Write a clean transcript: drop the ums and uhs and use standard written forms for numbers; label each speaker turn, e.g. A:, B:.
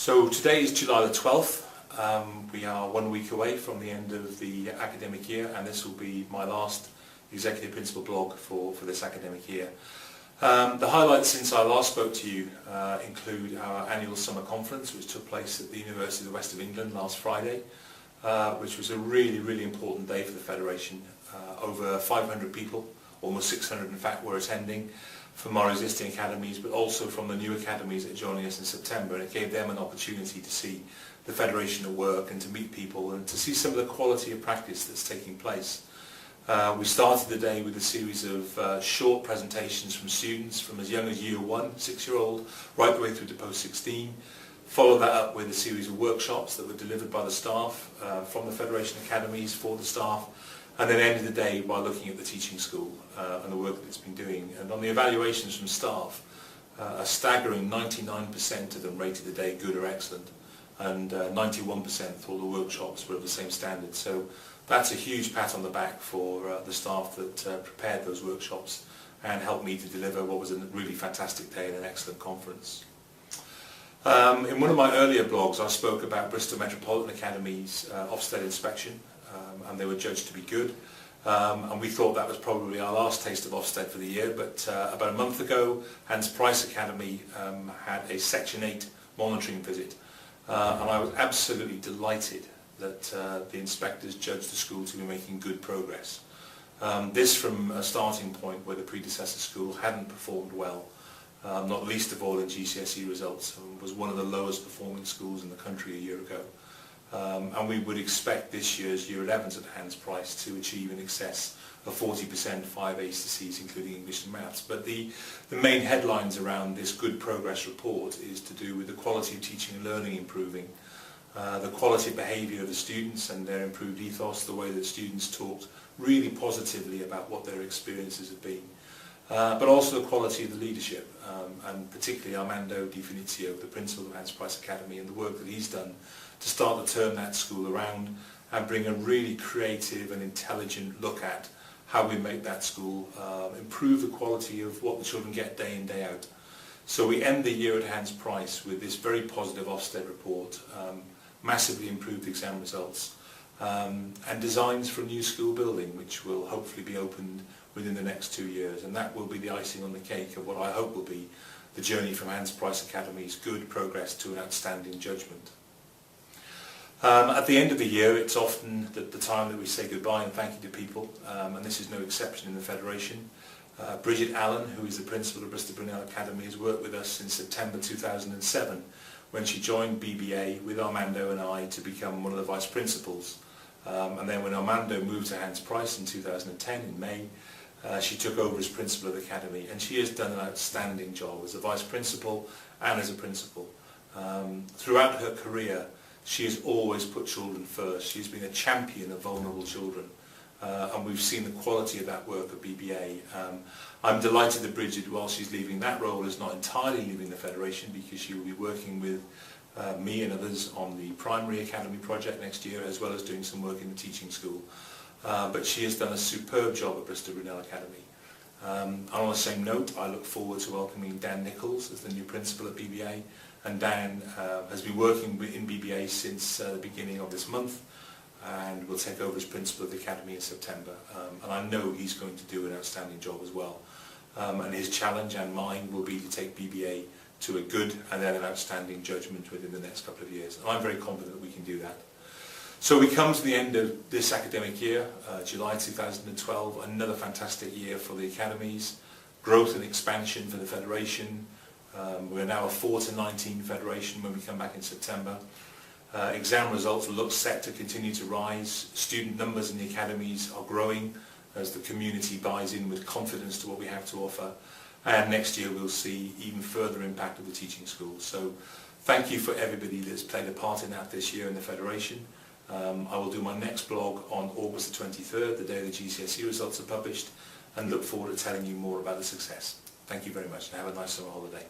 A: So today is July the 12th. We are 1 week away from the end of the academic year, and this will be my last Executive Principal blog for this academic year. The highlights since I last spoke to you include our annual summer conference, which took place at the University of the West of England last Friday, which was a really important day for the Federation. Over 500 people, almost 600 in fact, were attending from our existing academies, but also from the new academies that are joining us in September, and it gave them an opportunity to see the Federation at work and to meet people and to see some of the quality of practice that's taking place. We started the day with a series of short presentations from students from as young as year 1, 6-year-old, right the way through to post-16. Followed that up with a series of workshops that were delivered by the staff from the Federation academies for the staff, and then ended the day by looking at the teaching school and the work that it's been doing. And on the evaluations from staff, a staggering 99% of them rated the day good or excellent, and 91% thought the workshops were of the same standard. So that's a huge pat on the back for the staff that prepared those workshops and helped me to deliver what was a really fantastic day and an excellent conference. In one of my earlier blogs I spoke about Bristol Metropolitan Academy's Ofsted inspection, and they were judged to be good, and we thought that was probably our last taste of Ofsted for the year, but about a month ago Hans Price Academy had a Section 8 monitoring visit, and I was absolutely delighted that the inspectors judged the school to be making good progress. This from a starting point where the predecessor school hadn't performed well, not least of all in GCSE results, and was one of the lowest performing schools in the country a year ago. And we would expect this year's Year 11s at Hans Price to achieve in excess of 40% 5 A's to C's, including English and Maths. But the main headlines around this good progress report is to do with the quality of teaching and learning improving, the quality of behaviour of the students and their improved ethos, the way that students talked really positively about what their experiences have been, but also the quality of the leadership, and particularly Armando Di Finizio, the principal of Hans Price Academy, and the work that he's done to start to turn that school around and bring a really creative and intelligent look at how we make that school improve the quality of what the children get day in, day out. So we end the year at Hans Price with this very positive Ofsted report, massively improved exam results, and designs for a new school building which will hopefully be opened within the next 2 years, and that will be the icing on the cake of what I hope will be the journey from Hans Price Academy's good progress to an outstanding judgment. At the end of the year, it's often the time that we say goodbye and thank you to people, and this is no exception in the Federation. Bridget Allen, who is the principal of Bristol Brunelle Academy, has worked with us since September 2007, when she joined BBA with Armando and I to become one of the vice principals. And then when Armando moved to Hans Price in 2010, in May, she took over as principal of the academy, and she has done an outstanding job as a vice principal and as a principal. Throughout her career, she has always put children first. She's been a champion of vulnerable children, and we've seen the quality of that work at BBA. I'm delighted that Bridget, while she's leaving that role, is not entirely leaving the Federation, because she will be working with me and others on the primary academy project next year, as well as doing some work in the teaching school. But she has done a superb job at Bristol Brunelle Academy. And on the same note, I look forward to welcoming Dan Nichols as the new principal at BBA, and Dan has been working in BBA since the beginning of this month, and will take over as principal of the academy in September, and I know he's going to do an outstanding job as well, and his challenge and mine will be to take BBA to a good and then an outstanding judgment within the next couple of years, and I'm very confident that we can do that. So we come to the end of this academic year, July 2012, another fantastic year for the academies, growth and expansion for the Federation. We're now a 4 to 19 Federation when we come back in September. Exam results look set to continue to rise. Student numbers in the academies are growing as the community buys in with confidence to what we have to offer. And next year we'll see even further impact of the teaching school. So thank you for everybody that's played a part in that this year in the Federation. I will do my next blog on August the 23rd, the day the GCSE results are published, and look forward to telling you more about the success. Thank you very much, and have a nice summer holiday.